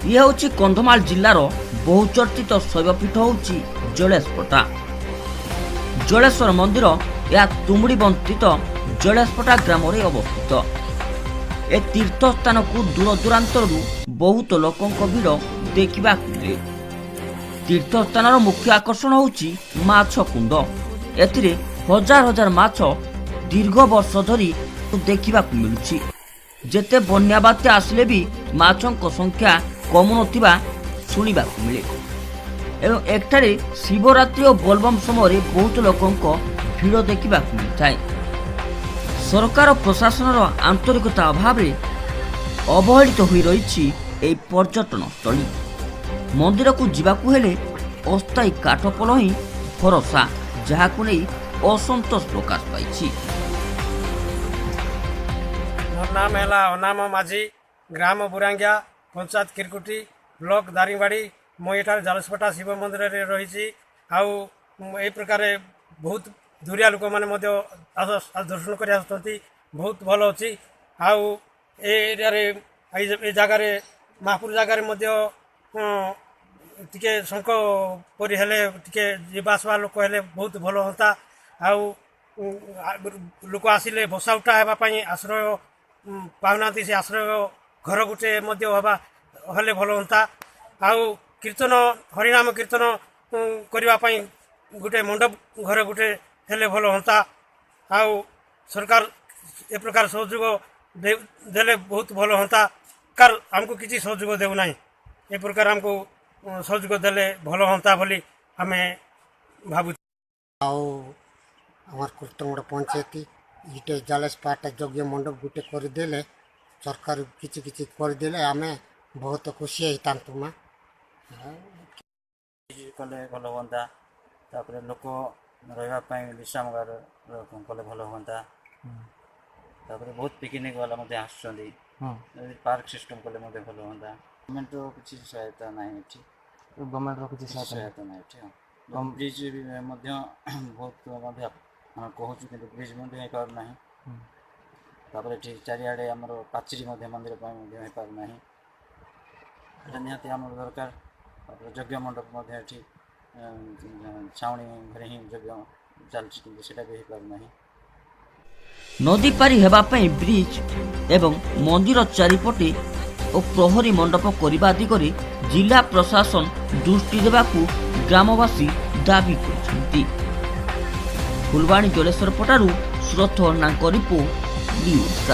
ये हूँ कंधमाल जिलार बहुचर्चित शैवपीठ हूँ जलेशपटा। जलेश्वर मंदिर या तुमुड़ीबंथित जलेशपटा ग्राम अवस्थित। ए तीर्थस्थान को दूर दूरांतर बहुत लोकों भीड़ देखा मिले। तीर्थस्थान मुख्य आकर्षण होची माछ कुंड। एथिरे हजार हजार माछ दीर्घ वर्ष धरी देखा मिलुछि। जेते बन्या बात्या आसिले भी माछों संख्या कम नथिबा शुणा मिले। एवं एकटारे शिवरात्रि और बोलबम समय बहुत लोकों भीड़ देखा मिलता है। सरकार और प्रशासन आंतरिकता अभाव अवहेलित हो रही पर्यटन स्थली। मंदिर को जीवाकू हेले अस्थायी काठपोल ही भरोसा, जहाकू नहीं असंतोष प्रकाश पाई। नाम है अनाम माझी, ग्राम बुरांगिया, पंचायत किरकुटी, ब्लॉक दारिंगबाड़ी। मुझे जलेशपटा शिव मंदिर रही। आई प्रकार बहुत दूरिया लोक मैंने दर्शन कर बहुत भल अच्छी। ए जगार महापुर जगार टिके शंख परी हेले टिके जीवासवा लोक हेले बहुत भल होता। लोक आसिले बसा उठा होगापी आश्रय पाऊना से आश्रय घर गोटे हेले भल होता। कीर्तन हरिनाम कीर्तन करने गोटे मंडप घर गोटे हेले भल होता। सरकार ए प्रकार सहयोग देले बहुत भल होता। कार हमको किसी सहयोग देना ए प्रकार हमको सहयोग देले भल होता बोली आम भावु। आमार कीर्तन पंचायती इटे जलेशपटा यज्ञ मंडप गोटे करदेले सरकार किछि किछि करदेले आमे बहुत खुशी होता। कले भल हाँ। तापर लोक रही विश्राम कले भल हाँ। तापर बहुत पिकनिक वाला आसुँच पार्क सिस्टम कले भल हाँ। गवर्नमेंट किसी सहायता ना गवर्नमेंट किसी सहायता ना। ब्रिज बहुत कहूँ कि ब्रिज हो पारना। तापर चारिआडे आमर पाचेरी मंदिर हो पारना। निहाती आम दरकार। यज्ञ मंडप छाउणी घरे ही यज्ञ चलती भी हो पारना। नदी पारी हेबापई ब्रिज एवं मंदिर चारिपटे और प्रहरी मंडप करने दिगरे जिला प्रशासन दृष्टि देवाकू ग्रामवासी दाबी करछन्ति। फुलवाणी जलेश्वर पटारू सुरथ रिपोर्ट न्यूज़।